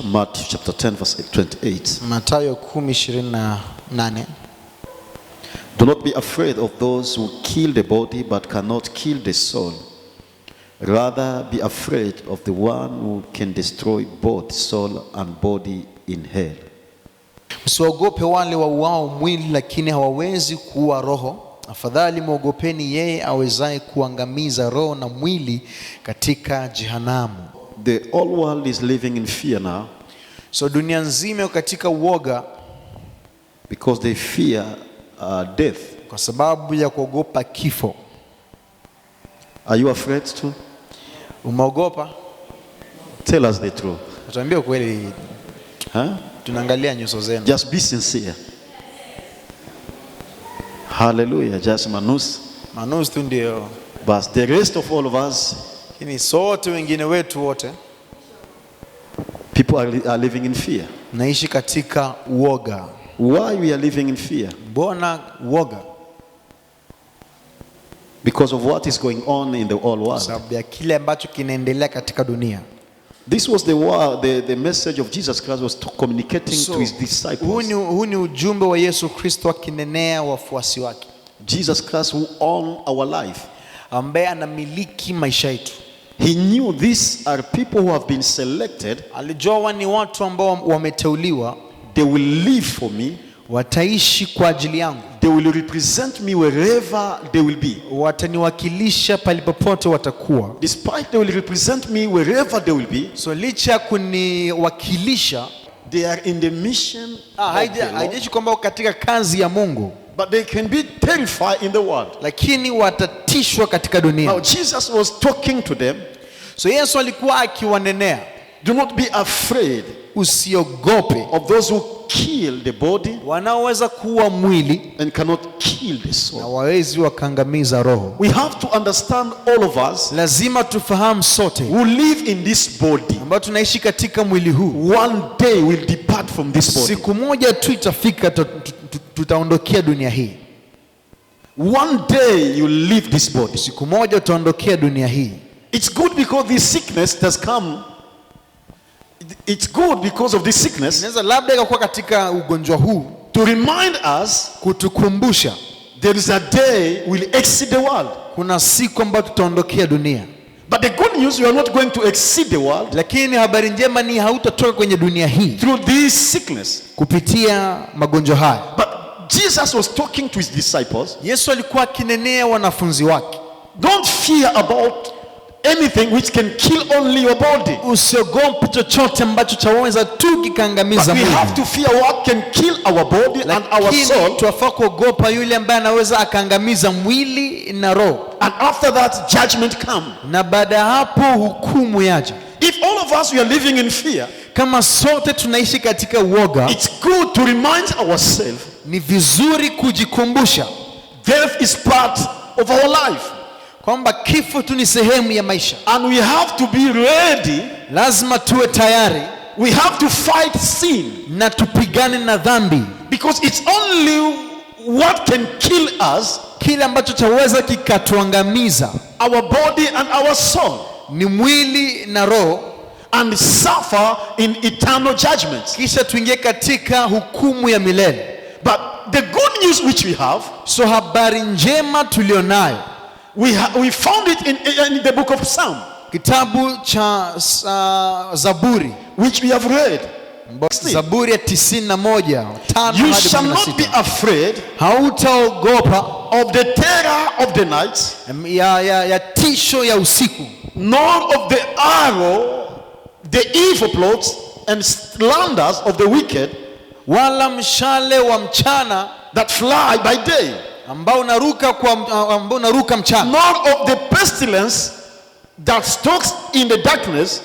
Matthew chapter 10 verse 28. Mathayo 10:28. Do not be afraid of those who kill the body but cannot kill the soul. Rather be afraid of the one who can destroy both soul and body in hell. Msiogope wale wauao mwili lakini hawawezi kuua roho. Afadhali muogopeni yeye awezaye kuangamiza roho na mwili katika jehanamu. The whole world is living in fear now. So dunia nzima katika uoga because they fear death. Kwa sababu ya kuogopa kifo. Are you afraid too? Umeogopa? Tell us the truth. Tuambie kweli. Tunaangalia nyuso zenu. Just be sincere. Hallelujah. Just manus tu ndio. But the rest of all of us, kini sote wengine wetu wote, people are living in fear. Naishi katika uoga. Why we are living in fear? Mbona uoga? Because of what is going on in the whole world. Sababu ya kile ambacho kinaendelea katika dunia. This was the message of Jesus Christ was communicating to his disciples. Huu ni ujumbe wa Yesu Kristo akinenea wafuasi wake. Jesus Christ who own our life. Ambaye anamiliki maisha yetu. He knew these are people who have been selected. Alijua ni watu ambao wameteuliwa. They will live for me. Wataishi kwa ajili yangu. They will represent me wherever they will be. Wataniwakilisha palipopote watakuwa. Despite they will represent me wherever they will be. So licha kuniwakilisha, they are in the mission. Haijaji kwamba katika kazi ya Mungu. But they can be terrified in the world. Lakini watatishwa katika dunia. Now Jesus was talking to them. So Yesu alikuwa akiwanenea. Do not be afraid. Usiogope of those who kill the body. Wanaoweza kuua mwili and cannot kill the soul. Na wawezi wakangamiza roho. We have to understand all of us. Lazima tufahamu sote. Who live in this body. Ambao tunaishi katika mwili huu. One day will depart from this body. Siku moja tu itafika tutaondokea dunia hii. One day you leave this body. Siku moja tutaondokea dunia hii. It's good because this sickness has come. It's good because of this sickness. Inaweza labda ikakuwa katika ugonjwa huu to remind us, kutukumbusha, there is a day will exceed the world. Kuna siku ambayo tutaondokea dunia. But the good news, you are not going to exceed the world. Lakini habari njema ni hautatoka kwenye dunia hii through this sickness, kupitia magonjwa haya. But Jesus was talking to his disciples. Yesu alikuwa akinenea wanafunzi wake. Don't fear about anything which can kill only your body. Usiogope chochote ambacho chaweza tu kikangamiza mwili. But we have to fear what can kill our body and our soul. Tunafaa kuogopa yule ambaye anaweza akangamiza mwili na roho. And after that judgment come. Na baada hapo hukumu yaja. If all of us we are living in fear, kama sote tunaishi katika uoga, it's good to remind ourselves. Ni vizuri kujikumbusha. Death is part of our life. Kwamba kifo tu ni sehemu ya maisha. And we have to be ready. Lazima tuwe tayari. We have to fight sin. Na tupigane na dhambi. Because it's only what can kill us. Kile ambacho chaweza kikatuangamiza. Our body and our soul. Ni mwili na roho. And suffer in eternal judgment. Kisha tuingie katika hukumu ya milele. But the good news which we have. So habari njema tulionayo. We found it in the book of Psalm. Kitabu cha Zaburi. Which we have read. Zaburi ya 91. You shall not be afraid. Hautaogopa of the terror of the night. Ya tisho ya usiku. Nor of the arrow, the evil plots and slanders of the wicked. Wala mshale wa mchana that fly by day. Ambao unaruka mchana. Nor of the pestilence that stalks in the darkness.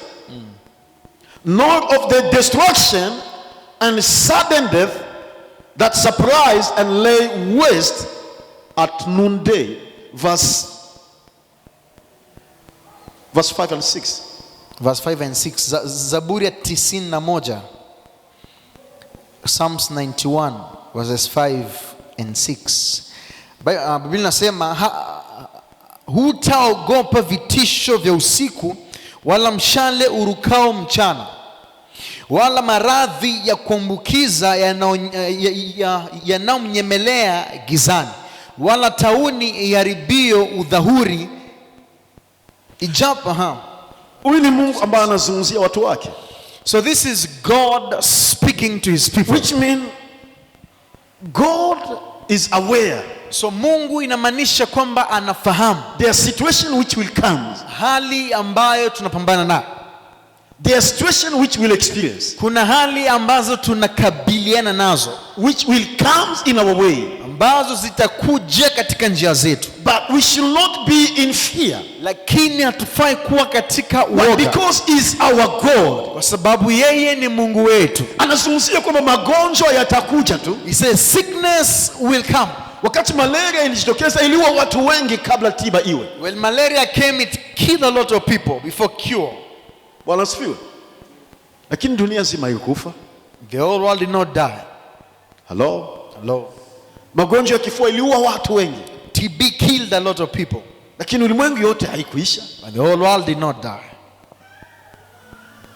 Nor of the destruction and sudden death that surprise and lay waste at noonday. Verse 5 and 6. Verse 5 and 6. Zaburi ya 91. Psalms 91 verses 5 and 6. Biblia inasema hutaogopa vitisho vya usiku, wala mshale urukao mchana, wala maradhi ya kuambukiza yanayomnyemelea gizani, wala tauni iharibio udhahuri. Huyu ni Mungu ambaye anazungumzia watu wake. So this is God speaking to his people, which means God is aware. So Mungu inamaanisha kwamba anafahamu there are situations which will come, hali ambayo tunapambana nayo. there are situations which will experience, kuna hali ambazo tunakabiliana nazo, which will come in our way, ambazo zitakuja katika njia zetu. But we should not be in fear, lakini hatufai kuwa katika uoga, because is our God, kwa sababu yeye ni Mungu wetu. Anazungumzia kwamba magonjwa yatakuja tu. He says sickness will come. Wakati malaria ilijitokeza iliua watu wengi kabla tiba iwe. When malaria came, it killed a lot of people before cure. Bwana asifiwe. Lakini dunia nzima haikufa. The whole world did not die. Hello? Hello. Magonjwa ya kifua iliua watu wengi. TB killed a lot of people. Lakini ulimwengu yote haikuisha. And the whole world did not die.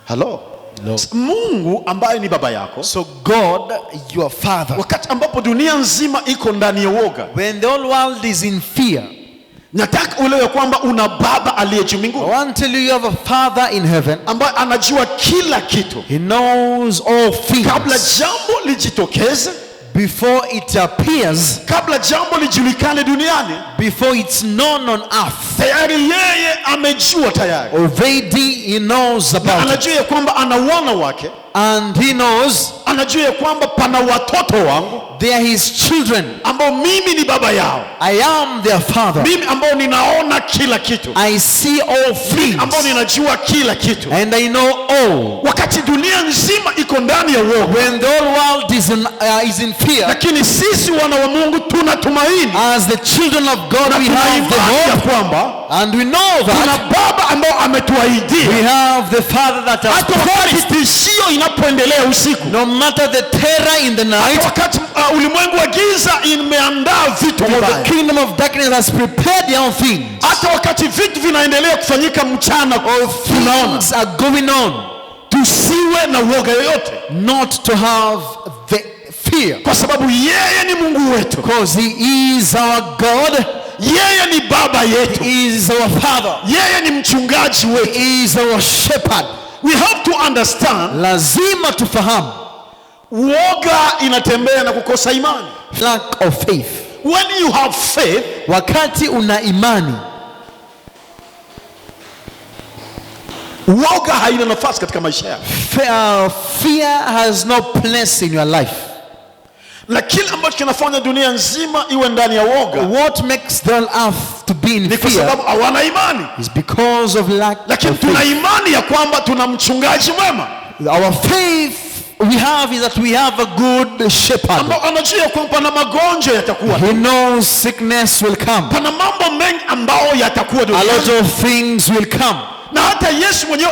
Hello? Hello. Mungu ambaye ni baba yako, so God your father, wakati ambapo dunia nzima iko ndani ya woga, when the whole world is in fear, nataka uelewe kwamba una baba aliye juu mbinguni. I want to tell you have a father in heaven ambaye anajua kila kitu. He knows all things. Kabla jambo lijitokeze, before it appears, kabla jambo lijulikane duniani, before it's known on earth, tayari yeye amejua tayari. Already he knows about it. Anajua kwamba ana wana wake, and he knows, anajua kwamba pana watoto wangu, they are his children, ambao mimi ni baba yao. I am their father. Mimi ambao ninaona kila kitu, I see all things, ambao ninajua kila kitu, and I know all. Wakati dunia nzima iko ndani ya woga, when the whole world is in fear, lakini sisi wana wa Mungu tunatumaini, as the children of God we have the hope, kwamba and we know that kuna baba ambao ametuahidia, we have the father that has promised, tishio inapoendelea usiku, no matter the terror in the night, wakati ulimwengu wa giza imeandaa vitu vibaya, the kingdom of darkness has prepared their own things, hata wakati vitu vinaendelea kufanyika mchana, all things are going on, tusiwe na woga yoyote, not to have the fear, kwa sababu yeye ni Mungu wetu, because he is our God. Yeye ni baba yetu, he is our father, yeye ni mchungaji wetu, he is our shepherd. We have to understand, lazima tufahamu, woga inatembea na kukosa imani, lack of faith. When you have faith, wakati una imani, woga haina nafasi katika maisha yako. Fear has no place in your life. Na kile ambacho kinafanya dunia nzima iwe ndani ya woga, what makes the earth to be in fear, kwa sababu hawana imani, is because of lack of faith. Lakini tuna imani ya kwamba tuna mchungaji mwema. Our faith we have is that we have a good shepherd, ambao anajua kwamba pana magonjwa yatakuwa, he knows sickness will come, pana mambo mengi ambao yatakuwa duniani, a lot of things will come. Na hata Yesu mwenyewe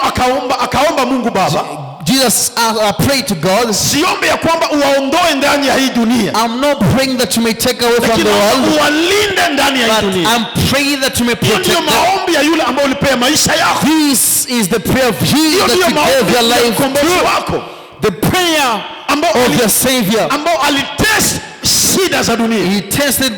akaomba Mungu Baba, Jesus prayed to God, siombe ya kwamba uwaondoe ndani ya hii dunia, I'm not praying that you may take away from the world, uwalinde ndani ya hii dunia, I'm praying that you may protect them. Ndio maombi ya yule ambaye ulipea maisha yako. This is the prayer of he that you gave your life to, the prayer of your Savior, ambao alitest shida za dunia. He tested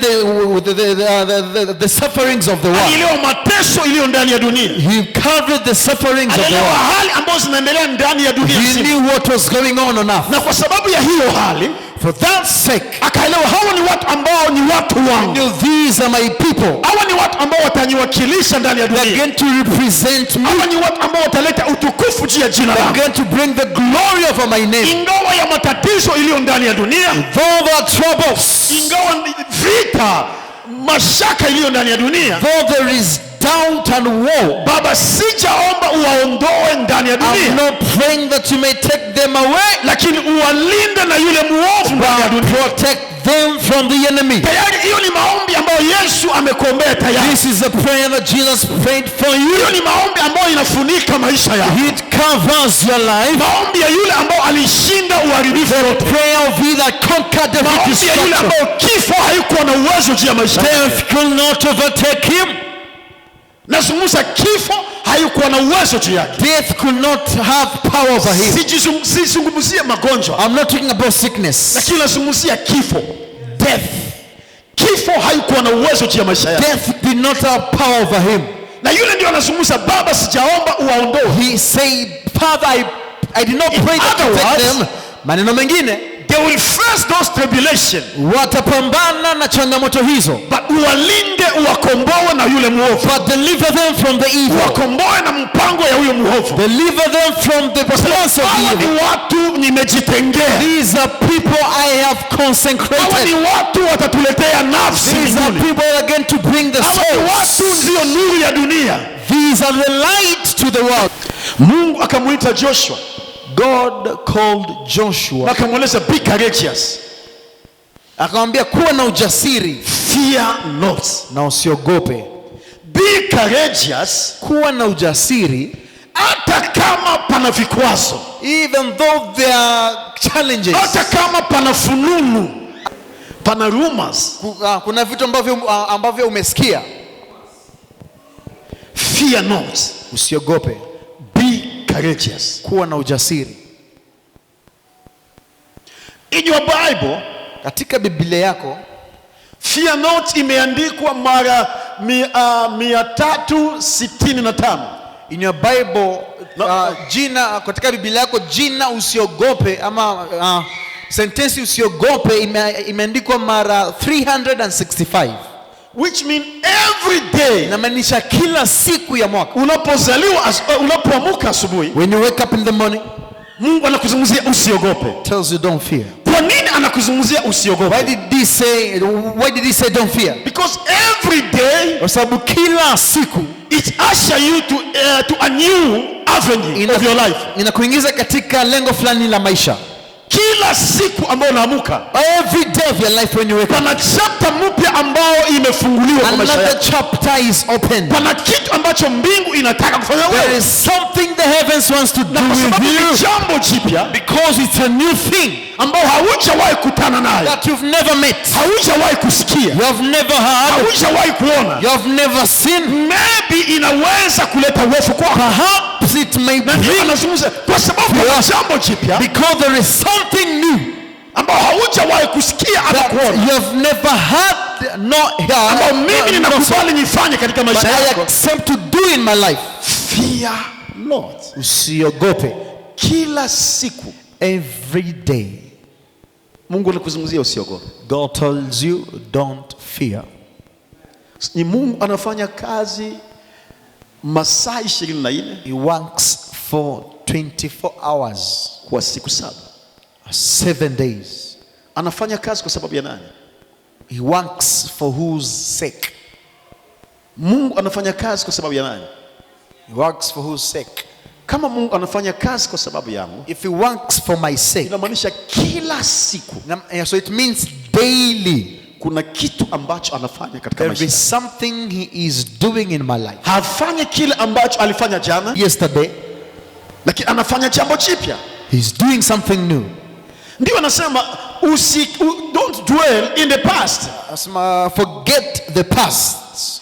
the sufferings of the world. Alielewa mateso iliyo ndani ya dunia. He covered the sufferings of the alielewa world. hali ambazo zinaendelea ndani ya dunia. He knew what was going on earth. Na kwa sababu ya hiyo hali, for that sake, akaelewa hawa ni watu ambao ni watu wangu. He knew these are my people. Hawa ni watu ambao wataniwakilisha ndani ya dunia. They are going to represent me. Hawa ni watu ambao wataleta utukufu juu ya jina langu. They are going to bring the glory of my name. Ingawa ya matatizo iliyo ndani ya dunia, though there are troubles, ingawa vita, mashaka iliyo ndani ya dunia, though there is doubt and war, Baba, sijaomba uwaondoe ndani ya dunia. I'm not praying that you may take them away, lakini uwalinde na yule muovu ndani ya dunia. Protect them from the enemy. Tayari hiyo ni maombi ambayo Yesu amekuombea tayari. This is a prayer that Jesus prayed for you. Hiyo ni maombi ambayo inafunika maisha yako. It covers your life. Maombi ya yule ambao alishinda uharibifu wote. Prayer of he that conquered every destruction. Maombi ya yule ambao kifo haikuwa na uwezo juu ya maisha yako. Death could not overtake him. Nazungumza kifo haikuwa na uwezo juu yake. Death could not have power over him. Sijizungumzie magonjwa. I'm not talking about sickness. Lakini nazungumzia kifo. Death. Kifo haikuwa na uwezo juu ya maisha yake. Death did not have power over him. Na yule ndio anazungumza, Baba sijaomba uwaondoe. He said, Father, I did not pray that you take them. Maneno mengine, they will face those tribulation. Watapambana na changamoto hizo. But uwalinde, uwakomboe na yule muovu. But deliver them from the evil. Uwakomboe na mpango ya huyo muovu. Deliver them from the plans of evil. Ni watu nimejitengea. These are people I have consecrated. Hawa ni watu watatuletea nafsi. These are people that are going to bring the souls. Hawa ni watu ndio nuru ya dunia. These are the light to the world. Mungu akamuita Joshua. God called Joshua. Akamweleza, be courageous. Akamwambia kuwa na ujasiri. Fear not. Na usiogope. Be courageous. Kuwa na ujasiri. Hata kama pana vikwazo. Even though there are challenges. Hata kama pana fununu. Pana rumors. Kuna vitu ambavyo umesikia. Fear not. Usiogope. Be courageous. Kuwa na ujasiri. In your Bible, katika Biblia yako, fear not imeandikwa mara 365. In your Bible, jina katika Biblia yako, jina usiogope ama sentensi usiogope imeandikwa mara 365. Which mean every day. Inamaanisha kila siku ya mwaka. Unapoamka asubuhi, when you wake up in the morning, Mungu anakuzungumzia usiogope. Tells you don't fear. Kwa nini anakuzungumzia usiogope? Why did he say don't fear? Because every day, kwa sababu kila siku, it usher you to a new avenue of your life. Inakuingiza katika lengo fulani la maisha. Kila siku ambayo unaamka, every day of your life when you wake up, pana chapter mpya ambayo imefunguliwa kwa maisha yako. Another chapter is opened. Pana kitu ambacho mbingu inataka kufanya wewe. There is something the heavens wants to do with you. Jambo jipya, because it's a new thing ambao haujawahi kutana nayo. That you've never met. Haujawahi kusikia. You have never heard. Haujawahi kuona. You have never seen. Maybe inaweza kuleta hofu kwako. Perhaps it may bring. Anazungumza kwa sababu ya jambo jipya. Because there is something new ambao haujawahi kusikia ama kuona. You have never heard, not heard. Ambao mimi ninakubali nifanye katika maisha yako. I accept to do in my life. Fear not. Usiogope. Kila siku, every day, Mungu anakuzungumzia usiogope. God tells you don't fear. Ni Mungu anafanya kazi masaa 24. He works for 24 hours kwa siku 7. 7 days. Anafanya kazi kwa sababu ya nani? He works for whose sake? Mungu anafanya kazi kwa sababu ya nani? He works for whose sake? Kama Mungu anafanya kazi kwa sababu yangu, if he works for my sake, inamaanisha kila siku. So it means daily. Kuna kitu ambacho anafanya katika maisha. There is something he is doing in my life. Hafanyi kile ambacho alifanya jana, yesterday, lakini anafanya jambo jipya. He's doing something new. Ndio anasema don't dwell in the past. Forget the past.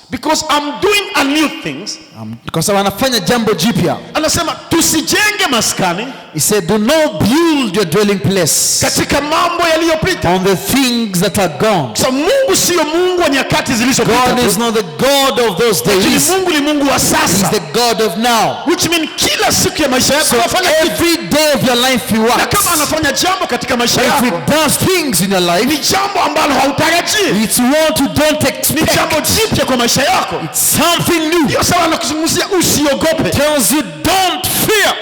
Because I'm doing a new things. Because anafanya jambo jipya. Anasema tusijenge maskani. He said do not build your dwelling place katika mambo yaliyopita. On the things that are gone. So Mungu sio Mungu wa nyakati zilizopita. God is not the God of those days. Mungu ni Mungu wa sasa. He's the God of now. Which means kila siku ya maisha yako anafanya every day of your life he works. Na kama anafanya jambo katika maisha yako, if he does things in your life, ni jambo ambalo hautarajii. It's what you don't expect. Ni jambo jipya kwa maisha yako. It's something new. Ndio sawa anakuzungumzia usiogope. Tells you don't fear.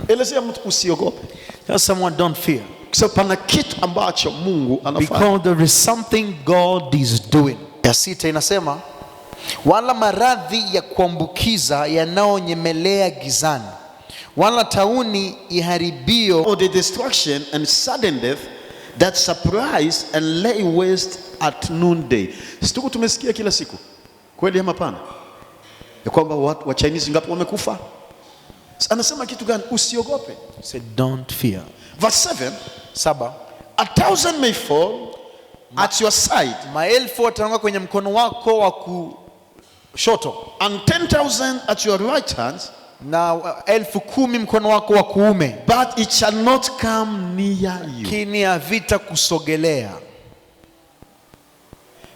Elezea mtu usiogope. Tell someone don't fear. So pana kitu ambacho Mungu anafanya. Because there is something God is doing. Ya 6 inasema wala maradhi ya kuambukiza yanaonyemelea gizani, wala tauni iharibio, or the destruction and sudden death that surprise and lay waste at noonday. Situku tumesikia kila siku. Kweli ama hapana? Ya kwamba watu wa Chinese ngapi wamekufa? Anasema kitu gani? Usiogope. Say don't fear. Verse 7. 7. 1,000 may fall at your side, maelfu wataanguka kwenye mkono wako wa kushoto, and 10,000 at your right hand, na 10,000 mkono wako wa kuume, but it shall not come near you. lakini havitakusogelea.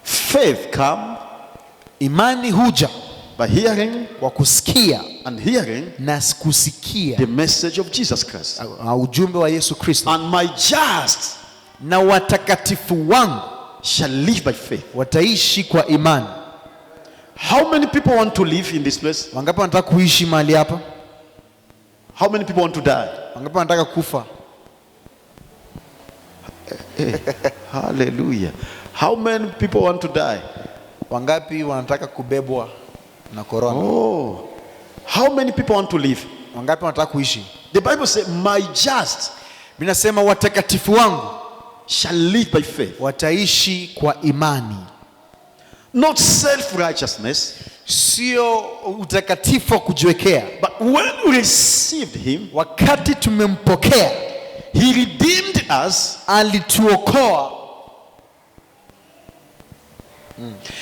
Faith come Imani huja by hearing, kwa kusikia, and hearing na kusikia the message of Jesus Christ. ujumbe wa Yesu Kristo. And my just Na watakatifu wangu shall live by faith. wataishi kwa imani. How many people want to live in this place? Wangapi wanataka kuishi mahali hapa? How many people want to die? Wangapi wanataka kufa? Hallelujah. How many people want to die? Wangapi wanataka kubebwa na korona? Oh, how many people want to live? Wangapi wanataka kuishi? The Bible says, my just Binasema watakatifu wangu shall live by faith. wataishi kwa imani. Not self-righteousness, Sio utakatifu wa kujiwekea. but when we received him, Wakati tumempokea, he redeemed us. alituokoa,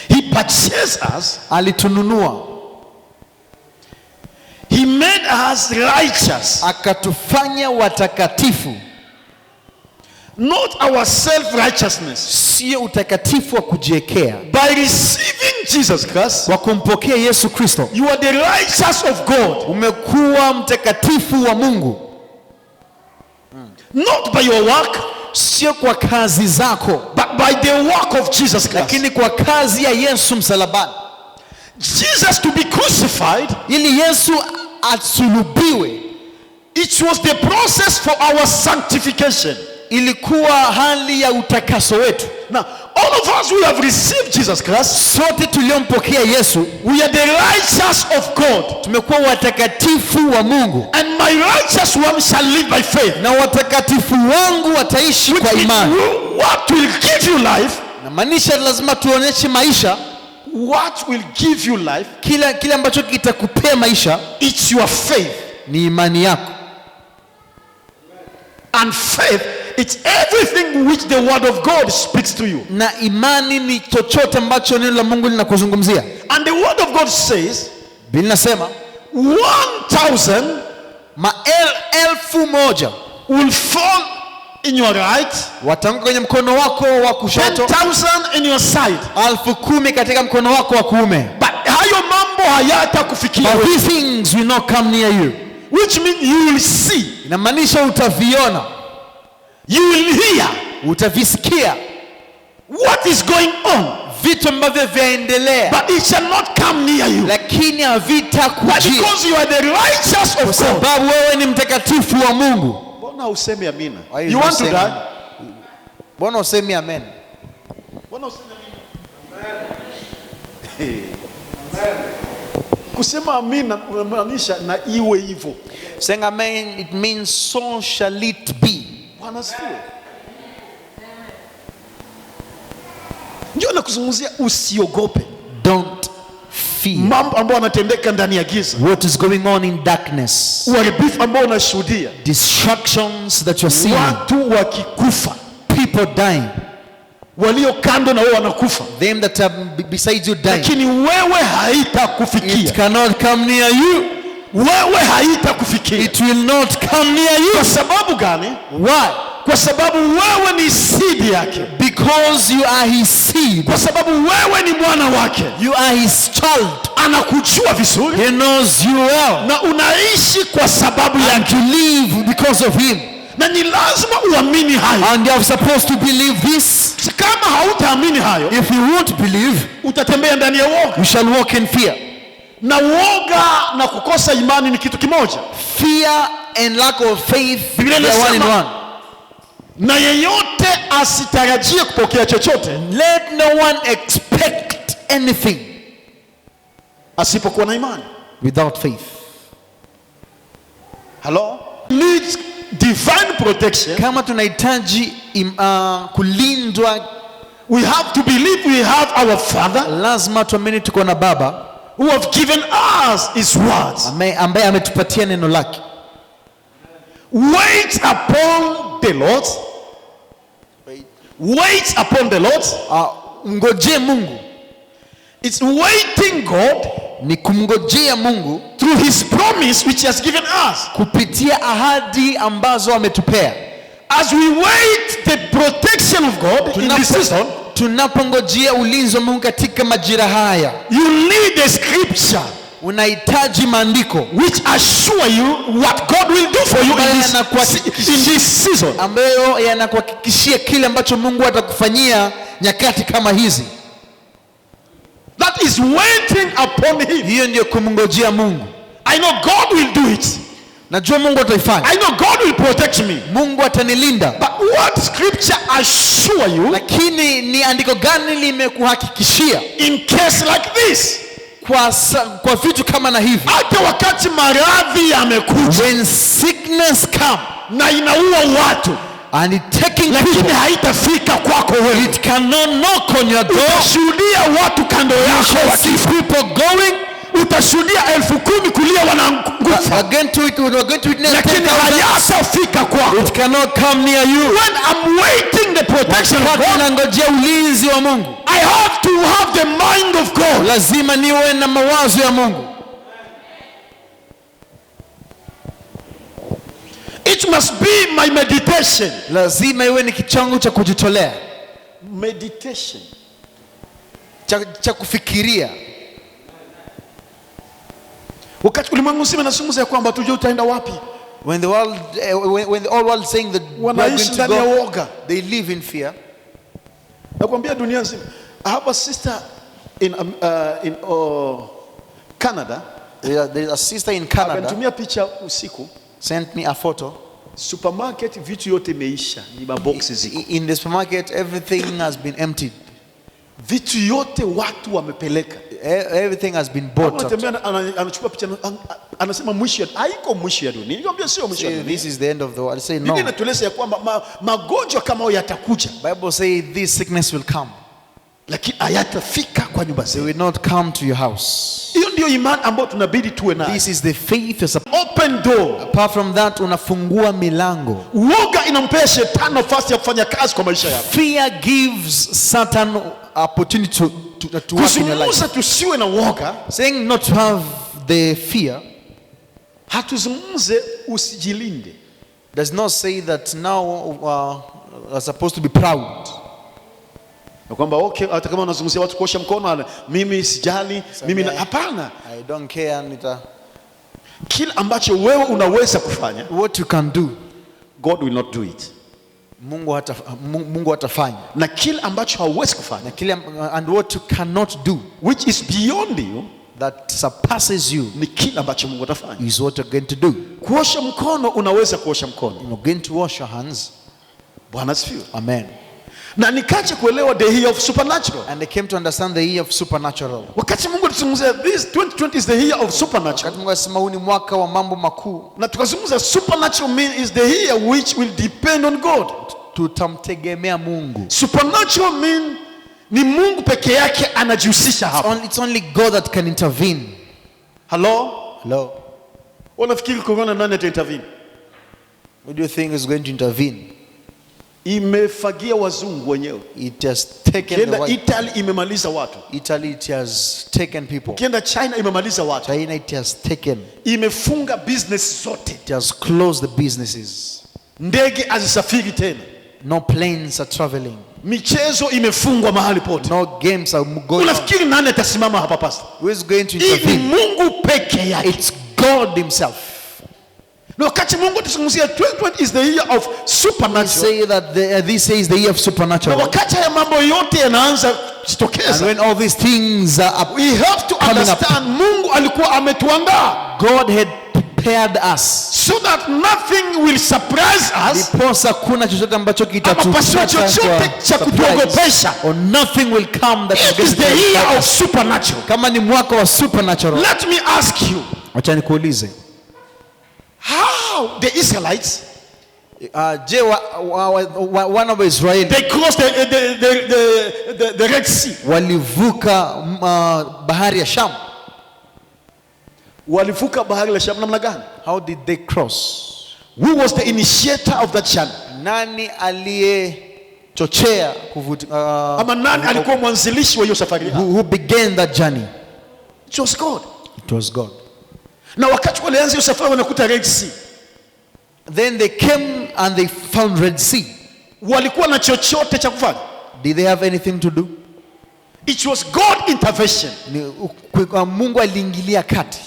He purchased us. alitununua, He made us righteous. akatufanya watakatifu. Not our self-righteousness. Sio utakatifu wa kujiwekea. By receiving Jesus Christ, Kwa kumpokea Yesu Kristo, you are the righteous of God. umekuwa mtakatifu wa Mungu. Not by your work, Sio kwa kazi zako, but by the work of Jesus Christ. lakini kwa kazi ya Yesu msalabani. Jesus to be crucified, Ili Yesu asulubiwe, it was the process for our sanctification. ilikuwa hali ya utakaso wetu. Now, all of us who have received Jesus Christ, Sote tuliompokea Yesu we are the righteous of God. tumekuwa watakatifu wa Mungu, And my righteous one shall live by faith. na watakatifu wangu wataishi kwa imani. What will give you life? Na maanisha lazima tuonyeshe maisha. What will give you life? Kile ambacho kitakupea maisha It's your faith. ni imani yako. And faith, it's everything which the word of God speaks to you. Na imani ni chochote ambacho neno la Mungu linakuzungumzia. And the word of God says, Biblia inasema 1,000 elfu moja will fall in your right, watanguka kwenye mkono wako wa kushoto, 10,000 in your side. 10,000 katika mkono wako wa kuume. But hayo mambo hayatakufikia But wewe. these things will not come near you. Which means you will see, Inamaanisha utaviona, you will hear utavisikia what is going on, vitu ambavyo vyaendelea, but it shall not come near you. lakini But havitakujia, because you are the righteous kwa of God. sababu wewe ni mtakatifu wa Mungu. Mbona useme amina? Why you You not want to saying die? amen? Mbona usemi amen? Mbona useme amina? Kusema amina unamaanisha na iwe hivyo. Saying amen, it means so shall it be. Bwana asifiwe. Ndio nakuzungumzia usiogope Don't fear mambo ambayo yanatendeka ndani ya giza, what is going on in darkness, uharibifu ambao unashuhudia, distractions that you're seeing, watu wakikufa, people dying, walio kando na wewe wanakufa, them that are beside you dying. lakini wewe It haitakufikia. cannot come near you. Wewe haitakufikia. It will not come near you. Kwa sababu gani? Why? Kwa sababu wewe ni seed yake, Because you are his seed. kwa sababu wewe ni mwana wake. You are his child. Anakujua vizuri He knows you well. na unaishi kwa sababu And yake, you live because of him. na ni lazima uamini hayo. And you are supposed to believe this. Kama hautaamini hayo, If you won't believe, utatembea ndani ya woga, you shall walk in fear. na woga na kukosa imani ni kitu kimoja. Fear and lack of faith, they Biblia are one in inasema, one. na yeyote asitarajie kupokea chochote Let no one expect anything asipokuwa na imani. without faith. Hello? Needs divine protection. Kama tunahitaji kulindwa, We have to believe we have our Father lazima tuamini tuko na Baba who have given us his words. ambaye ametupatia neno lake. Wait upon the Lord. Wait upon the Lord. Mngojee Mungu. It's waiting God Ni kumngojea Mungu through his promise which he has given us. kupitia ahadi ambazo ametupea. As we wait the protection of God in this season, tunapongojea ulinzi wa Mungu katika majira haya, you need a scripture unahitaji maandiko which assure you what God will do for you in this season, ambayo yanakuhakikishia kile ambacho Mungu atakufanyia nyakati kama hizi. That is waiting upon him. Hiyo ndio kumngojea Mungu. I know God will do it. Najua Mungu ataifanya. I know God will protect me. Mungu atanilinda. But what scripture assure you? Lakini ni andiko gani limekuhakikishia In case like this, kwa vitu kama na hivi, hata wakati maradhi yamekuja, when sickness come na inaua watu, and it taking lakini people, haitafika kwako wewe. it cannot knock on your door. Utashuhudia watu kando yako wakifa. People going, utashuhudia 10,000 kulia wanakufa, lakini hayatafika kwako. It cannot come near you. When I'm waiting the protection of God, nangojea ulinzi wa Mungu, I have to have the mind of God. Lazima niwe na mawazo ya Mungu. It must be my meditation. Lazima iwe ni kichangu cha kujitolea, meditation, cha kufikiria. Wakati ulimwengu mzima nasumuza ya kwamba tujue utaenda wapi, when the whole world is saying that wanaishi ndani ya woga, they live in fear. Nakwambia dunia nzima. I have a sister in Canada. There is a sister in Canada. Akanitumia picha usiku. Sent me a photo. Supermarket vitu yote imeisha, ni maboksi ziko. In the supermarket everything has been emptied. Vitu yote watu wamepeleka. Everything has been bought. Anachukua picha, anasema mwisho, haiko mwisho ya dunia. Nikwambia sio mwisho ya dunia. This is the end of the world. I say no. Biblia inatueleza ya kwamba magonjwa kama hayo yatakuja. Bible say this sickness will come, lakini hayatafika kwa nyumba zetu. They will not come to your house. Hiyo ndio imani ambayo tunabidi tuwe nayo. This is the faith. Open door. Apart from that, unafungua milango. Woga inampea shetani nafasi ya kufanya kazi kwa maisha yako. Fear gives Satan opportunity to work in your life. Tusiwe na woga, saying not to have the fear, hatuzungumze usijilinde. Does not say that now are supposed to be proud. Na kwamba okay, hata kama unazungumzia watu kuosha mkono, mimi sijali, mimi hapana. I don't care. Kila ambacho wewe unaweza kufanya, what you can do, God will not do it. Mungu atafanya. Na kila ambacho hauwezi kufanya, and what you cannot do, which is beyond you, that surpasses you, ni kila ambacho Mungu atafanya. Is what you're going to do. Kuosha mkono, unaweza kuosha mkono. You're going to wash your hands. Bwana asifiwe. Amen. Na nikache kuelewa the year of supernatural. And they came to understand the year of supernatural. Wakati Mungu alizungumzia this 2020 is the year of supernatural. Wakati Mungu alisema huu ni mwaka wa mambo makuu. Na tukazungumza supernatural mean is the year which will depend on God. Tutamtegemea Mungu. Supernatural mean ni Mungu peke yake anajihusisha hapa. It's only God that can intervene. Hello? Unafikiri corona nani ata intervene? What do you think is going to intervene? Imefagia wazungu wenyewe. It has taken the Italy imemaliza watu. Italy, it has taken people. Kienda China imemaliza watu. China, it has taken. Imefunga business zote. It has closed the businesses. Ndege hazisafiri tena. No planes are traveling. Michezo imefungwa mahali pote. No games are going. Unafikiri nani atasimama hapa pastor? Who is going to intervene? Mungu peke yake. It's God himself. Na wakati Mungu atazungumzia 2020 is the year of supernatural. We say that this is the year of supernatural. Na wakati haya mambo yote yanaanza kujitokeza. And when all these things are up, we have to understand Mungu alikuwa ametuandaa. God had prepared us so that nothing will surprise us. Ndiposa kuna chochote ambacho kitatuogopesha. Or nothing will come that is the year of supernatural. Kama ni mwaka wa supernatural. Let me ask you. Acha nikuulize. How the Israelites wana wa Israeli, they crossed the Red Sea. Walivuka bahari ya Sham. Walivuka bahari ya Sham namna gani? How did they cross? Who was the initiator of that channel? Nani chochea ama nani alikuwa mwanzilishi wa hiyo safari? who began that journey? It was God. It was God. Na wakati walianza hiyo safari wanakuta Red Sea. Then they came and they found Red Sea. Walikuwa na chochote cha kufanya? Did they have anything to do? It was God intervention. Mungu aliingilia kati.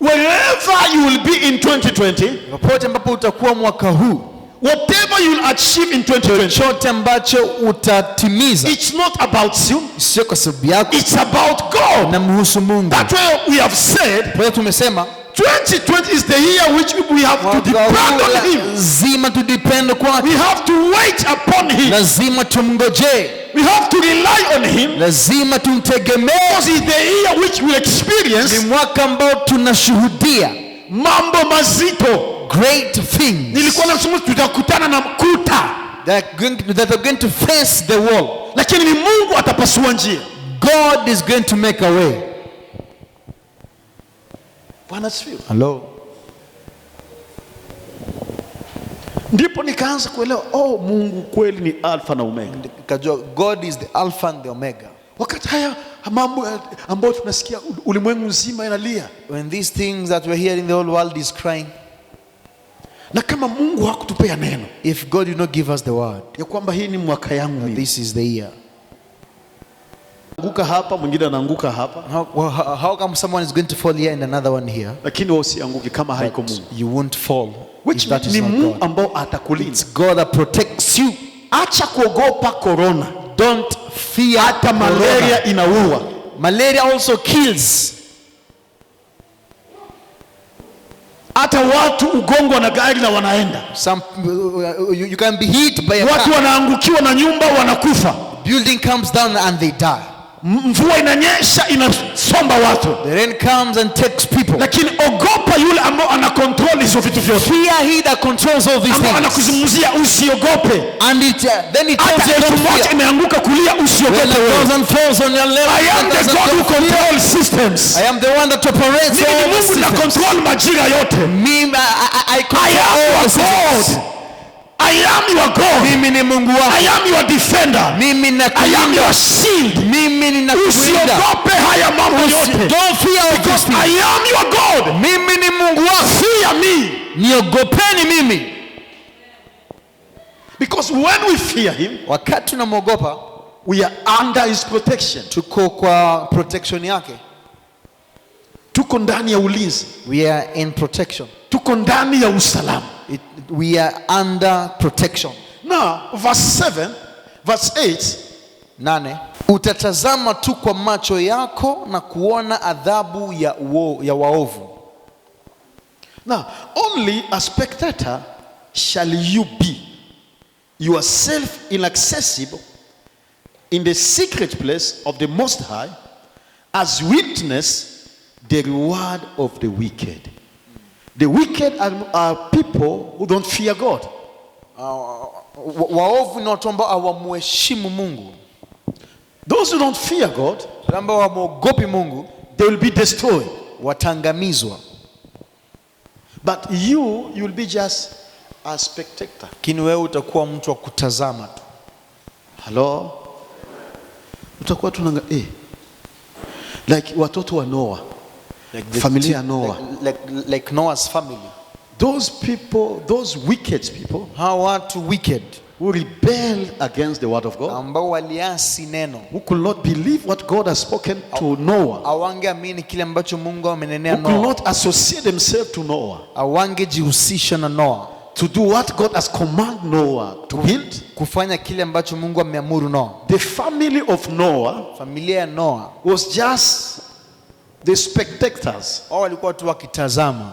Wherever you will be in 2020, popote ambapo utakuwa mwaka huu, whatever you will achieve in 2020, chochote ambacho utatimiza, it's not about you, sio kwa sababu yako, it's about God. na mhusu Mungu. That's why we have said, kwa tumesema 2020 is the year which we have to depend on Him. Lazima tudepend kwake. We have to wait upon Him. Lazima tumngojee. We have to rely on Him. Lazima tumtegemee. Because it's the year which we experience. Ni mwaka ambao tunashuhudia mambo mazito. Great things. Nilikuwa nasema tutakutana na mkuta. That are going to face the wall. Lakini ni Mungu atapasua njia. God is going to make a way. Bwana asifiwe. Hello. Ndipo nikaanza kuelewa, Mungu kweli ni Alpha na Omega. Nikajua God is the Alpha and the Omega. Wakati haya mambo ambayo tunasikia ulimwengu mzima inalia. When these things that we're hearing, the whole world is crying. Na kama Mungu hakutupea neno, if God did not give us the word, ya kwamba hii ni mwaka yangu mimi, this is the year. Anguka hapa, mwingine anaanguka hapa. How come someone is going to fall here and another one here? Lakini usianguke kama haiko Mungu. You won't fall. Which that is ni not Mungu God. ambao atakulinda. It's God that protects you. Acha kuogopa corona. Don't fear. Hata malaria inaua. Malaria also kills. Hata watu ugongwa na gari na wanaenda. Some you can be hit by a car. Watu wanaangukiwa na nyumba wanakufa. Building comes down and they die. Mvua inanyesha inasomba watu. The rain comes and takes people. Lakini ogopa yule ambao ana control hizo vitu vyote. Fear he that controls all these things. Anakuzungumzia usiogope. And then it tells you don't fear. Imeanguka kulia usiogope. When a thousand falls on your left, I am the God who controls systems. I am the one that operates all the systems. Mungu na control majira yote. I control all the systems. I am your God. Mimi ni Mungu wako. I am your defender. Mimi nakulinda. I am your shield. Mimi ninakulinda. Usiogope haya mambo yote. Don't fear all these things. I am your God. Mimi ni Mungu wako. Fear me. Niogopeni mimi. Because when we fear him, wakati tunamwogopa, we are under his protection. Tuko kwa protection yake. Tuko ndani ya ulinzi. We are in protection. Tuko ndani ya usalama. We are under protection. Now, verse 7, verse 8. 8. Utatazama tu kwa macho yako na kuona adhabu ya waovu. Now, only a spectator shall you be, yourself inaccessible in the secret place of the Most High, as witness the reward of the wicked. The wicked are people who don't fear God. Waovu ni watu ambao hawamheshimu Mungu. Those who don't fear God, ambao hawaogopi Mungu, they will be destroyed. Watangamizwa. But you will be just a spectator. Lakini wewe utakuwa mtu wa kutazama tu. Hello? Utakuwa tunanga like watoto wa Noah. Like familia ya Noah. Like Noah's family. Those people, those wicked people, hawa watu wicked, who rebelled against the word of God, ambao waliasi neno, who could not believe what God has spoken to Noah, hawangeamini kile ambacho Mungu amenenea Noah, who could not associate themselves to Noah, hawangejihusisha na Noah, to do what God has commanded Noah to build, kufanya kile ambacho Mungu ameamuru Noah. The family of Noah, familia ya Noah, was just the spectators. Wao walikuwa tu wakitazama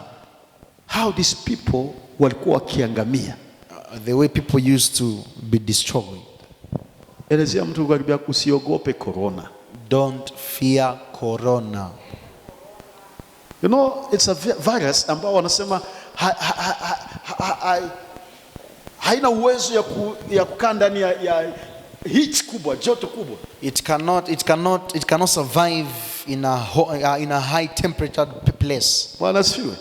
how these people walikuwa wakiangamia, the way people used to be destroyed. Elezea mtu karibia, usiogope corona. Don't fear corona. You know, it's a virus ambao wanasema haina uwezo ya kukaa ndani ya heat kubwa, joto kubwa. It cannot survive in a high temperature place. Bwana asifiwe.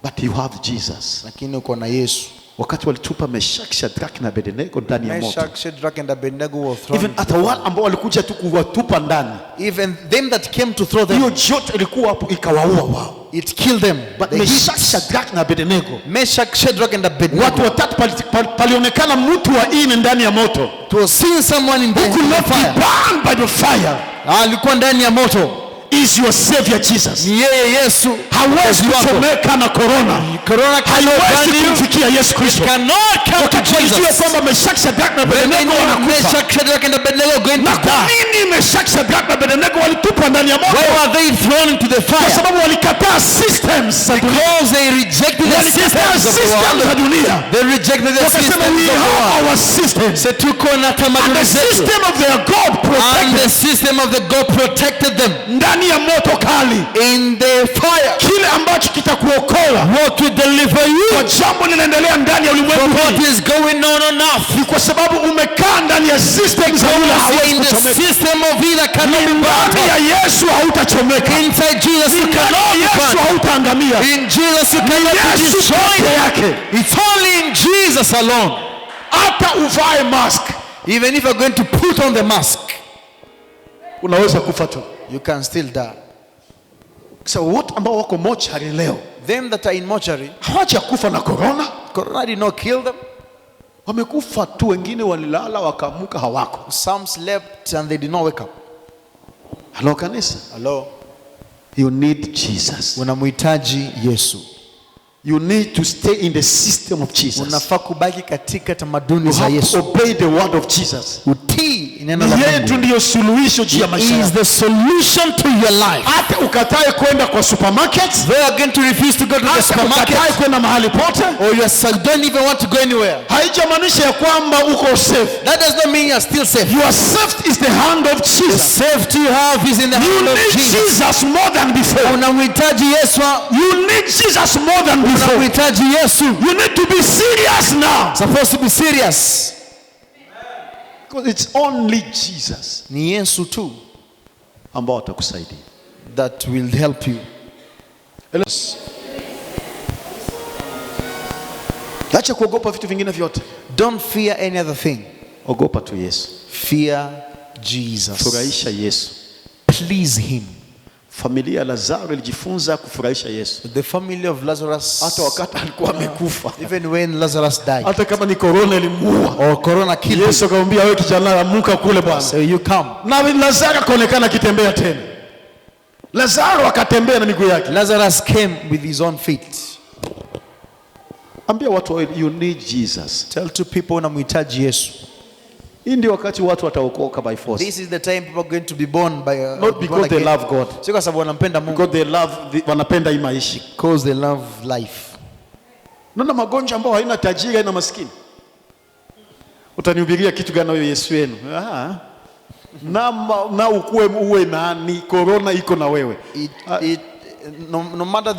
But you have Jesus. Lakini uko na Yesu. wakati walitupa Meshach, Shadrach na Abednego ndani ya moto. Meshach, Shadrach and Abednego were thrown. Even hata wale ambao walikuja tu kuwatupa ndani, Even them that came to throw them, hiyo joto ilikuwa hapo ikawaua wao. it killed them. But Meshach, Shadrach na Abednego, Meshach, Shadrach and Abednego, watu watatu palionekana mtu wa nne ndani ya moto. to have seen someone in the Who could not be fire. burned by the fire. Alikuwa ndani ya moto. Is your savior Jesus. Ni yeye Yesu. Hawezi kuchomeka na corona. Corona haiwezi kumfikia Yesu Kristo. cannot come to Jesus. Kwamba Meshach, Shadrach na Abednego wanakufa. Meshach, Shadrach and Abednego going to die. Kwa nini Meshach, Shadrach na Abednego walitupwa ndani ya moto? Why were they thrown into the Kwa fire? sababu walikataa systems za dunia. Because they rejected the systems of the world. za dunia. They rejected the systems of we the have world. our system. So tuko na And tamaduni the zetu. system of their God And protected. the system of the God protected them. Ndani ya moto kali. In the fire. Kile ambacho kitakuokoa. What will deliver you? Kwa jambo linaendelea ndani ya ulimwengu What huu. is going on enough? Ni kwa sababu umekaa ndani ya system za yule In the hawezi system of either cannot be ndani burned. ya Yesu hautachomeka. Inside Jesus you cannot be Yesu burned. hautaangamia. In Jesus you cannot be Yesu destroyed. peke yake. It's only in Jesus alone. Hata uvae mask, Even if you're going to put on the mask, unaweza kufa tu. you can still die. So wote ambao wako mochari leo, Them that are in mortuary, hawajakufa na corona. corona did not kill them. Wamekufa tu, wengine walilala wakaamka hawako. Some slept and they did not wake up. Hello kanisa. Hello. You need Jesus. Unamhitaji Yesu. You need to stay in the system of Jesus. Unafaa kubaki katika tamaduni You za have to Yesu. obey the word of Jesus. Utii neno la Yeye tu Mungu. ndiyo suluhisho juu ya maisha He is yako. the solution to your life. Hata ukatae kwenda kwa supermarket, They are going to refuse to go to the hata supermarket, ukatae kwenda mahali pote, or you don't even want to go anywhere. haijamaanisha ya kwamba uko safe. That does not mean you are still safe. Your safety is the hand of The Jesus. safety you have is in the You hand of need Jesus. Jesus more than before. Unamhitaji Yesu. You need Jesus more than before. Unamhitaji Yesu. You need to be serious now. Supposed to be serious. Because it's only Jesus Ni Yesu tu ambao atakusaidia. that will help you. Acha kuogopa vitu vingine vyote. Don't fear any other thing. Ogopa tu Yesu. Fear Jesus. Furahisha Yesu. Please him. Familia ya Lazaro ilijifunza kufurahisha Yesu. The family of Lazarus, Hata wakati alikuwa amekufa. even when Lazarus died, Hata kama ni corona ilimuua. or corona killed him, Yesu akamwambia wewe kijana, amuka kule bwana. so you come. Na Lazaro akaonekana akitembea tena. Lazaro akatembea na miguu yake. Lazarus came with his own feet. Ambia watu you need Jesus. Tell two people unamhitaji Yesu. Hii ndio wakati watu wataokoka by force. This is the time people are going to be born by Not because they love God. Sio kwa sababu wanampenda Mungu, Because they love wanapenda hii maisha. because they love life. Naona magonjwa ambao haina tajiri haina maskini. Utanihubiria kitu gani wewe Yesu wenu? Na ukue uwe nani, corona iko na wewe. No matter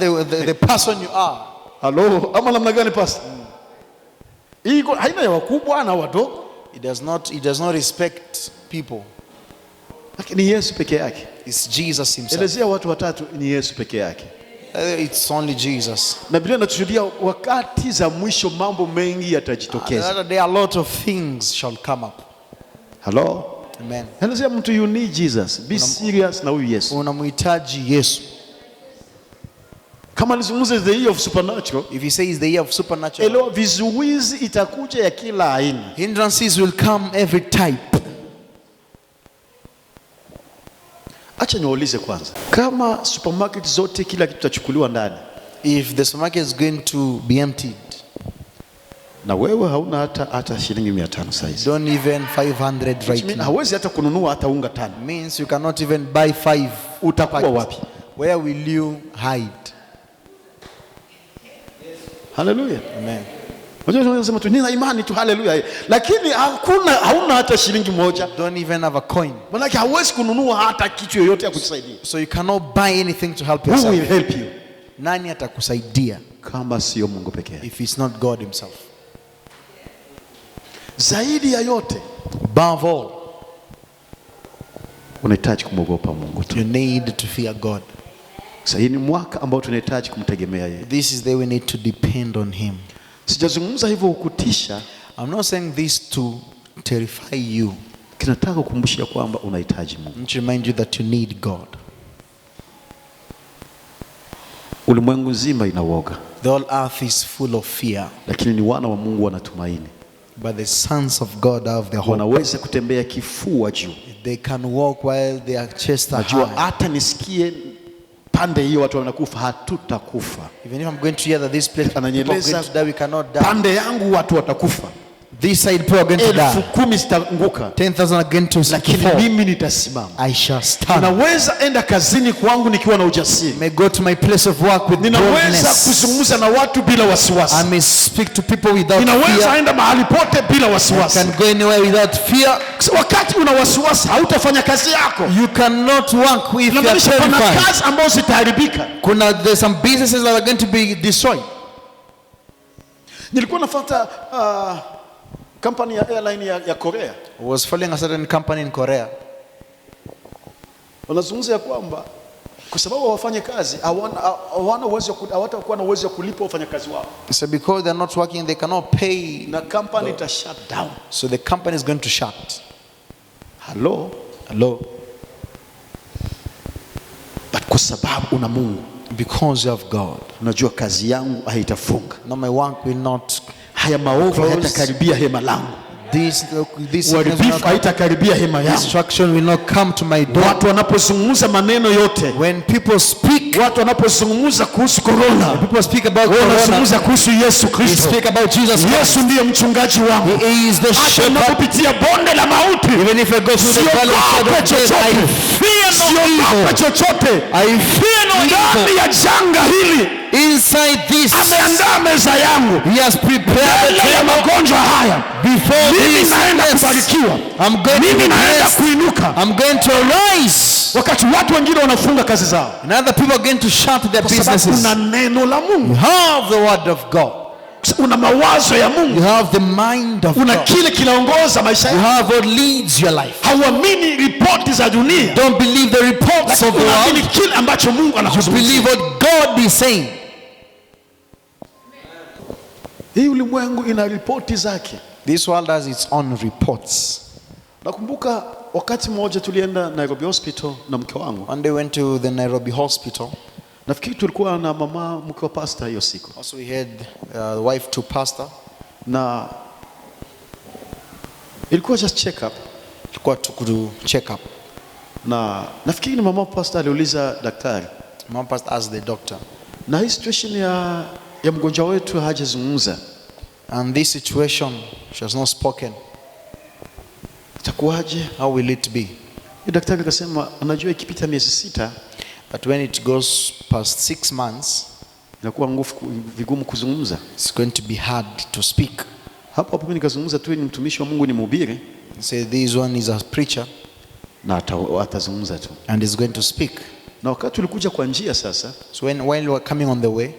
the person you are. Hello, ama namna gani pastor? Iko haina ya wakubwa na wadogo. It does not respect people. Lakini Yesu peke yake. It's Jesus himself. Elezea watu watatu ni Yesu peke yake. It's only Jesus. Na Biblia inatushuhudia wakati za mwisho mambo mengi yatajitokeza. There are a lot of things shall come up. Hello? Amen. Elezea mtu you need Jesus. Be serious na huyu Yesu. Unamhitaji Yesu. Kama nizungumze the year of supernatural, If he says the year of supernatural, elewa vizuizi itakuja ya kila aina. hindrances will come every type. Acha niwaulize kwanza. Kama supermarket zote kila kitu tachukuliwa ndani, If the supermarket is going to be emptied, na wewe hauna hata shilingi 500 size. don't even 500 right now. Hawezi hata kununua hata unga tano. Means you cannot even buy 5. Utakuwa packets. wapi? Where will you hide? Hallelujah. Amen. Unajua tunasema tu nina imani tu hallelujah. Lakini hauna hata shilingi moja. Don't even have a coin. Maana hauwezi kununua hata kitu yoyote ya kukusaidia. So you cannot buy anything to help Who will yourself. help you? Nani atakusaidia Kama sio Mungu peke yake. if it's not God himself? Zaidi ya yote, Above all, unahitaji kumwogopa Mungu tu. you need to fear God. Sasa hii ni mwaka ambao tunahitaji kumtegemea yeye. This is the way we need to depend on him. Sijazungumza hivyo ukutisha. I'm not saying this to terrify you. Kinataka kukumbushia kwamba unahitaji Mungu. To remind you that you need God. Ulimwengu nzima ina woga. The whole earth is full of fear. Lakini ni wana wa Mungu wanatumaini. But the sons of God have their hope. Wanaweza kutembea kifua juu. They can walk while they are chest high. Najua hata nisikie pande hiyo watu wanakufa, hatutakufa. Even if I'm going to hear that this place people are going to die, we cannot die. Pande yangu watu watakufa. This side people are going to die. 10,000 zitaanguka. 10,000 are going to fall. Lakini mimi nitasimama. I shall stand. Ninaweza enda kazini kwangu nikiwa na ujasiri. May go to my place of work with boldness. Ninaweza kuzungumza na watu bila wasiwasi. I may speak to people without fear. Ninaweza enda mahali pote bila wasiwasi. I can go anywhere without fear. Wakati una wasiwasi hautafanya kazi yako. You cannot work if you are terrified. Kuna kazi ambazo zitaharibika. There's some businesses that are going to be destroyed. Nilikuwa nafuata company ya airline ya Korea. I was following a certain company in Korea. Wanazungumza ya kwamba kwa sababu wafanye kazi hawatakuwa na uwezo wa kulipa wafanyakazi wao. So because they're not working, they cannot pay. Na company ita shut down. So the company is going to shut. Hello. But kwa sababu una Mungu, because you have God, unajua kazi yangu haitafunga. No, my work will not. Haya maovu hayatakaribia hema langu. Haitakaribia hema yangu. Destruction will not come to my door. Watu wanapozungumza maneno yote, when people speak, watu wanapozungumza kuhusu corona, people speak about corona, wanazungumza kuhusu Yesu Kristo. They speak about Jesus Christ. Yesu ndiye mchungaji wangu. He is the shepherd. Kupitia bonde la mauti, even if I go through the valley of shadow of death, I fear no evil. I fear no evil. Ndani ya janga hili, inside this, ameandaa meza yangu. He has prepared the magonjwa haya. Before this, naenda kubarikiwa. I'm going to naenda kuinuka. I'm going to arise. Wakati watu wengine wanafunga kazi zao, and other people are going to shut their businesses. Kuna neno la Mungu. You have the word of God. Una mawazo ya Mungu. You have the mind of una God. Kile kinaongoza maisha yako. You have what leads your life. Hauamini ripoti za dunia. Don't believe the reports of the world. Unaamini kile ambacho Mungu anakuzungumzia. You believe what God is saying. Hii ulimwengu ina ripoti zake. This world has its own reports. Nakumbuka wakati mmoja tulienda Nairobi Hospital na mke wangu. One day we went to the Nairobi Hospital. Nafikiri tulikuwa na mama mke wa pastor hiyo siku. Also we had the wife to pastor. Na ilikuwa just check up. Ilikuwa to check up. Na nafikiri mama pastor aliuliza daktari. Mama pastor asked the doctor. Na hii situation ya mgonjwa wetu hajazungumza. And this situation, she has not spoken. Itakuwaje? How will it be? Daktari akasema anajua ikipita miezi 6, but when it goes past 6 months, inakuwa vigumu kuzungumza. It's going to be hard to speak. Hapo mimi nikazungumza tu, ni mtumishi wa Mungu, ni mhubiri. Say this one is a preacher. Na atazungumza tu. And is going to speak. Na wakati tulikuja kwa njia sasa, so while we were coming on the way,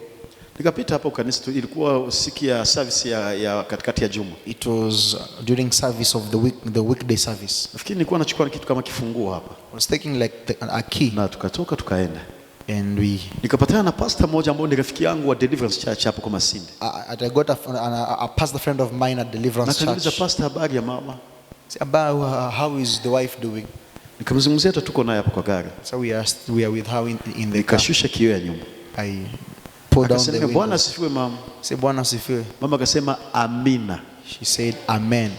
nikapita hapo kanisa tu, ilikuwa siku ya service ya katikati ya juma. It was during service of the weekday service. Nafikiri nilikuwa nachukua kitu kama kifunguo hapa. I was taking like a key. Na tukatoka tukaenda. And nikapatana na pastor mmoja ambaye ni rafiki yangu wa Deliverance Church hapo kwa Masinde. I got a pastor friend of mine at Deliverance Church. Nakaniuliza pastor, habari ya mama? How is the wife doing? Nikamzungumzia hata tuko naye hapo kwa gari. So we are with her in the car. Nikashusha kioo ya nyuma. I pulled down the window. Bwana asifiwe mama. Say Bwana asifiwe. Mama akasema amina. She said amen.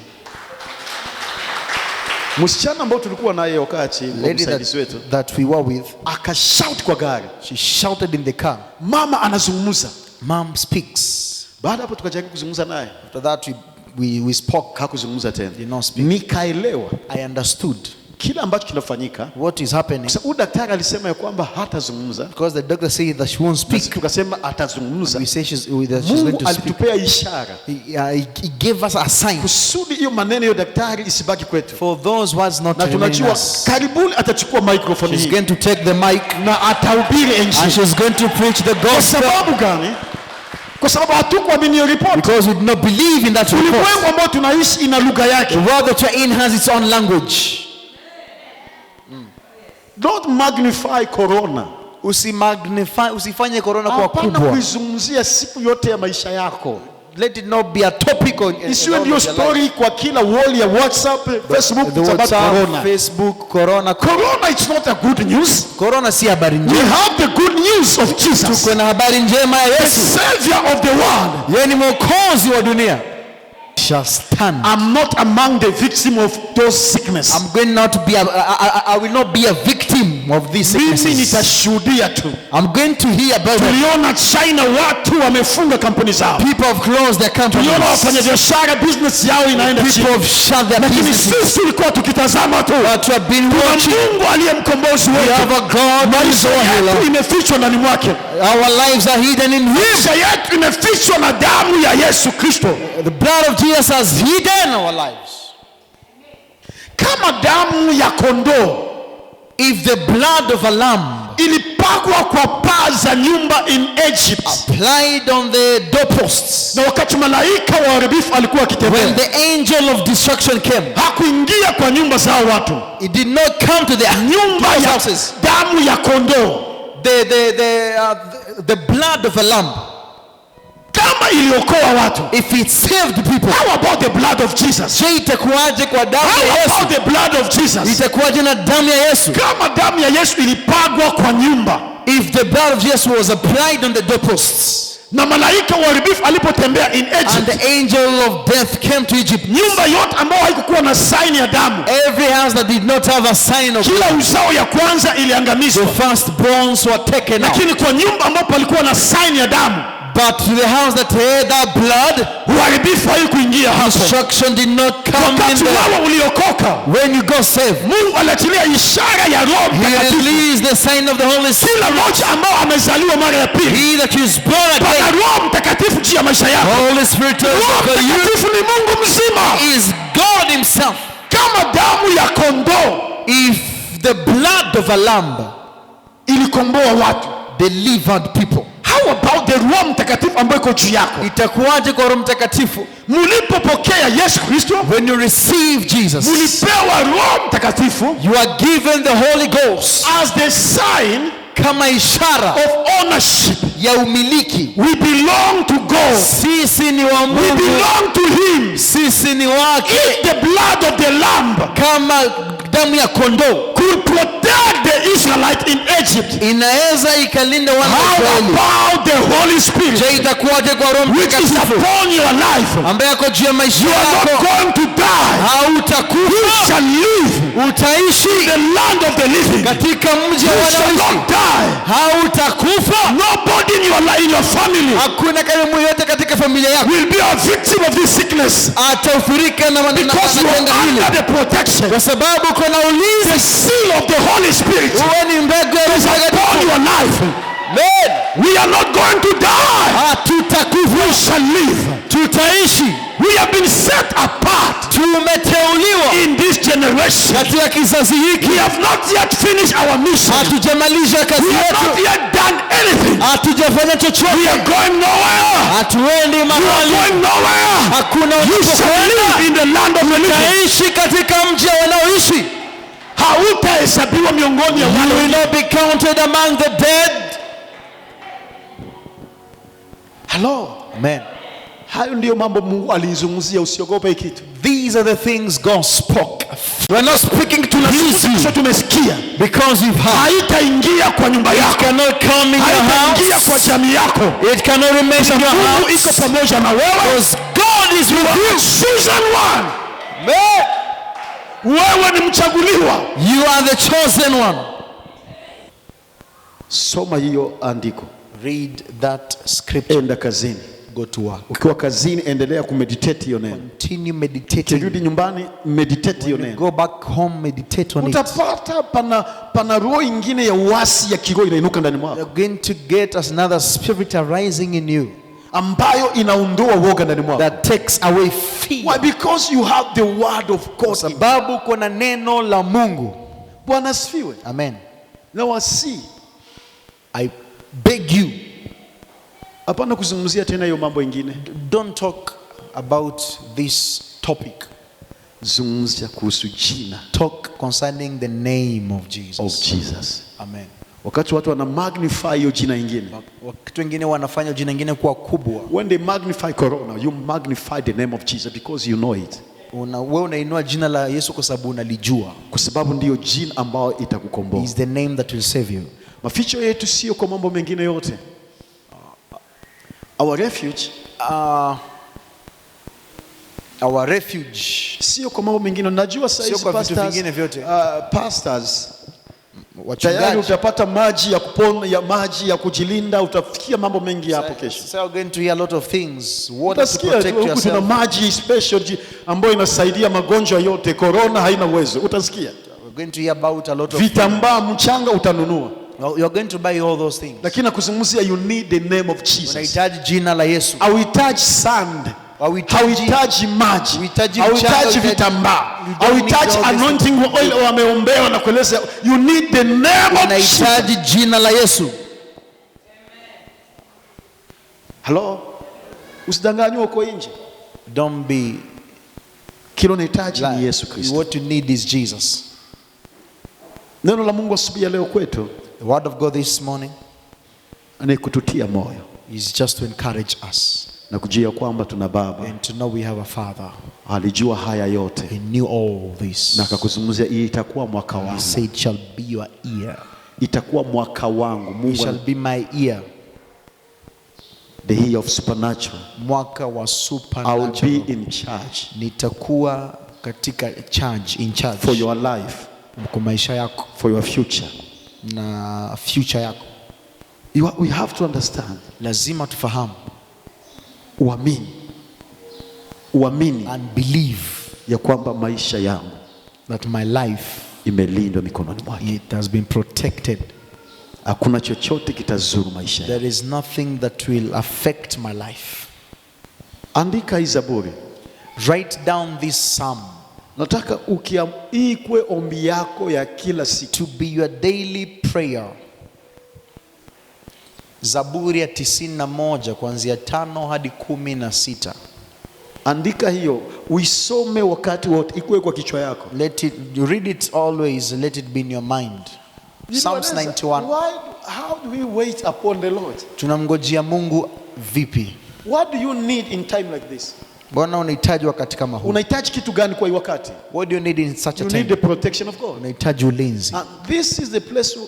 Msichana ambao tulikuwa naye wakati msaidizi wetu that we were with akashout kwa gari. She shouted in the car. Mama anazungumza. Mom speaks. Baada hapo tukajaribu kuzungumza naye. After that we spoke. Hakuzungumza tena. Did not speak. Nikaelewa. I understood kila ambacho kinafanyika. What is happening? Sasa daktari alisema ya kwamba hatazungumza. Because the doctor said that she won't speak. Tukasema atazungumza. We say she's going to speak. Alitupea ishara. He gave us a sign. Kusudi hiyo maneno ya daktari isibaki kwetu. For those words not to remain. Na tunajua karibuni atachukua microphone hii. She's going to take the mic na atahubiri injili. And she's going to preach the gospel. Kwa sababu gani? Kwa sababu hatukuamini report. Because we did not believe in that report. Ulimwengu ambao tunaishi ina lugha yake. The world that you're in has its own language. Don't magnify corona. Usifanye corona kwa kubwa. Hapana kuizungumzia siku yote ya maisha yako. let it not be a topic on Isiwe ndio story kwa kila wall ya WhatsApp, Facebook, the it's about WhatsApp, corona. Facebook, corona. Corona, it's not a good news. Corona si habari We njema. have the good news of Jesus, Tuko na habari njema ya the Yesu. Savior of the world. Yeye ni mwokozi wa dunia. Shall stand. I'm not among the victim of those sickness. I'm going not to be I will not be a victim of these Mimi sicknesses. nitashuhudia tu. I'm going to hear about it. Tuliona China watu wamefunga kampuni zao. People have closed their companies. Tuliona wafanyabiashara business yao inaenda People chini. have shut their Lakini businesses. sisi tulikuwa tukitazama tu. But we have been Tuna watching. Mungu aliye mkombozi We have wetu. a God who is Maisha our yetu healer. imefichwa ndani mwake. Our lives are hidden in Him. Maisha yetu imefichwa na damu ya Yesu Kristo. The blood of Jesus has hidden our lives. Kama damu ya kondoo If the blood of a lamb ilipakwa kwa paa za nyumba in Egypt, applied on the doorposts, na wakati malaika wa uharibifu alikuwa when akitembea, the angel of destruction came, hakuingia kwa nyumba zao watu. it did not come to their Nyumba ya houses. damu ya kondoo The blood of a lamb, kama iliokoa watu. if it saved people, How about the blood of Jesus? je, itakuwaje kwa damu ya How Yesu? about the blood of Jesus? Itakuwaje na damu ya Yesu? Kama damu ya Yesu ilipagwa kwa nyumba If the blood of Jesus was applied on the doorposts, na malaika wa uharibifu alipotembea in and Egypt, the angel of death came to Egypt, nyumba yote ambayo haikukuwa na saini ya damu, every house that did not have a sign of kila blood, uzao ya kwanza iliangamizwa. the firstborns were taken out. Lakini kwa nyumba ambapo palikuwa na saini ya damu, But to the house that had that blood, uharibifu haikuingia hapo. destruction did not come in Wakati there. wao uliokoka, When you got saved, Mungu aliachilia ishara ya Roho He Mtakatifu. released the sign of the Holy Spirit. Kila mmoja ambao amezaliwa mara ya pili, He that is born pana again, Roho Mtakatifu juu ya maisha yako. Holy Spirit Roho for you Mtakatifu ni Mungu mzima. is God Himself. Kama damu ya kondoo If the blood of a lamb ilikomboa watu, delivered people, how about the Roho Mtakatifu ambayo iko juu yako? itakuwaje kwa Roho Mtakatifu? Mulipopokea Yesu Kristo, When you receive Jesus, mulipewa Roho Mtakatifu you are given the Holy Ghost as the sign kama ishara of ownership. ya umiliki. We belong to God. Sisi ni wa We Mungu, belong to Him. sisi ni wake. If the blood of the lamb Kama damu ya kondoo could protect the Israelite in Egypt, inaweza ikalinda wana wa how Israeli, about the Holy Spirit je, itakuwaje kwa Roho which is Mtakatifu upon your life? ambaye ako juu ya maisha You are not yako? going to die. You Hautakufa, shall live utaishi in the land of the living. katika mji You wa shall wanaoishi. not die. Hautakufa. Nobody in your family Hakuna karibu yote katika familia yako will be a victim of this sickness atafurika na because you janga are hili, under the protection. kwa sababu kuna The ulinzi. seal of the Holy Spirit Uwe ni mbegu ya Roho is upon Mtakatifu. your life. Amen. We are not going to die. Hatutakufa, We shall live. tutaishi. We have been set apart Tumeteuliwa in this generation. katika kizazi hiki. We have not yet finished our mission. Hatujamaliza kazi We have not yetu, yet done anything. hatujafanya We chochote, are going nowhere. hatuendi You are mahali, going nowhere. hakuna You shall live unapokwenda. in the land of the living. Utaishi katika mji wanaoishi. Hautahesabiwa miongoni ya You will wale. not be counted among the dead. Hello. Amen. Hayo ndiyo mambo Mungu alizungumzia, usiogope kitu. These are the things God spoke. We're not speaking to Tunazungumza please you tumesikia. because you've heard. Haitaingia kwa nyumba It yako. cannot come in your Haitaingia kwa house. jamii yako. It cannot remain in your Mungu iko house pamoja na wewe. because God is You with are you. chosen one. Amen. Wewe ni mchaguliwa. You are the chosen one. Soma hiyo andiko. Read that scripture. Enda kazini. Go to work. Ukiwa kazini endelea kumeditate hiyo neno. Continue meditating. Ukirudi nyumbani meditate hiyo neno. Go back home, meditate on it. Utapata pana roho ingine ya uasi ya kiroho inainuka ndani mwako, You're going to get another spirit arising in you ambayo inaondoa woga ndani mwako. that takes away fear. Why? Because you have the word of God. Sababu kuna neno la Mungu. Bwana asifiwe. Amen. Na wasi I beg you, hapana kuzungumzia tena hiyo mambo ingine. don't talk about this topic. Zungumzia kuhusu jina Talk concerning the name of of Jesus. Jesus. Amen. Wakati watu wana magnify hiyo jina ingine. Wakati wengine wanafanya jina ingine kuwa kubwa. When they magnify corona, you magnify the name of Jesus because you know it. Wewe unainua jina la Yesu kwa sababu unalijua. Kwa sababu ndio jina ambao itakukomboa. Is the name that will save you. Maficho yetu sio kwa mambo mengine yote. Our refuge, sio kwa mambo mengine. Najua sasa hizi pastors tayari utapata maji ya kupona, ya maji ya kujilinda, utafikia mambo mengi hapo kesho. So you're going to hear a lot of things. Water to protect yourself. Kuna maji special ambayo inasaidia magonjwa yote. Corona haina uwezo. Utasikia. We're going to hear about a lot of vitambaa mchanga utanunua. You're going to buy all those things. Lakini nakuzungumzia you need the name of Jesus. Unahitaji jina la Yesu. Hauhitaji sand. Hauhitaji maji. Hauhitaji vitambaa. Hauhitaji anointing oil wameombewa na kueleza. You need the name of Jesus. Unahitaji jina la Yesu. Hello. Usidanganywe uko nje. Don't be. Kile unahitaji ni Yesu Kristo. What you need is Jesus. Neno la Mungu asubuhi ya leo kwetu, the word of God this morning, ni kututia moyo, is just to encourage us, na kujua kwamba tuna baba, and to know we have a father. Alijua haya yote. He knew all this. Na akakuzungumzia hii itakuwa mwaka wangu. He said it shall be your year. Itakuwa mwaka wangu. Mungu, it shall be my year. The year of supernatural. Mwaka wa supernatural. I will be in charge. Nitakuwa katika charge, in charge. For your life. Kwa maisha yako. For your future. Na future yako. We have to understand. Lazima tufahamu. Uamini. And believe. Ya kwamba maisha yangu. That my life. Imelindwa mikononi mwake. It has been protected. Hakuna chochote kitazuru maisha yangu. There is nothing that will affect my life. Andika hii Zaburi. Write down this psalm. Nataka ikwe ombi yako ya kila siku. To be your daily prayer. Zaburi ya 91 kuanzia 5 hadi 16. Andika hiyo, uisome wakati wote, ikue kwa kichwa yako. Read it always, let it be in your mind. Psalms 91. How do we wait upon the Lord? Tunamngojea Mungu vipi? What do you need in time like this? Mbona unahitaji wakati kama huu? Unahitaji kitu gani kwa hii wakati? What do you need in such a time? You need the protection of God. Unahitaji ulinzi. And this is the place,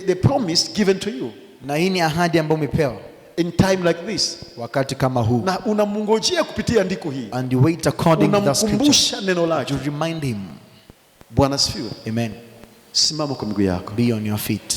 the promise given to you. Na hii ni ahadi ambayo umepewa. In time like this. Wakati kama huu. Na unamngojea kupitia andiko hii. And you wait according to the scripture. Unamkumbusha neno lake. You remind him. Bwana asifiwe. Amen. Simama kwa miguu yako. Be on your feet.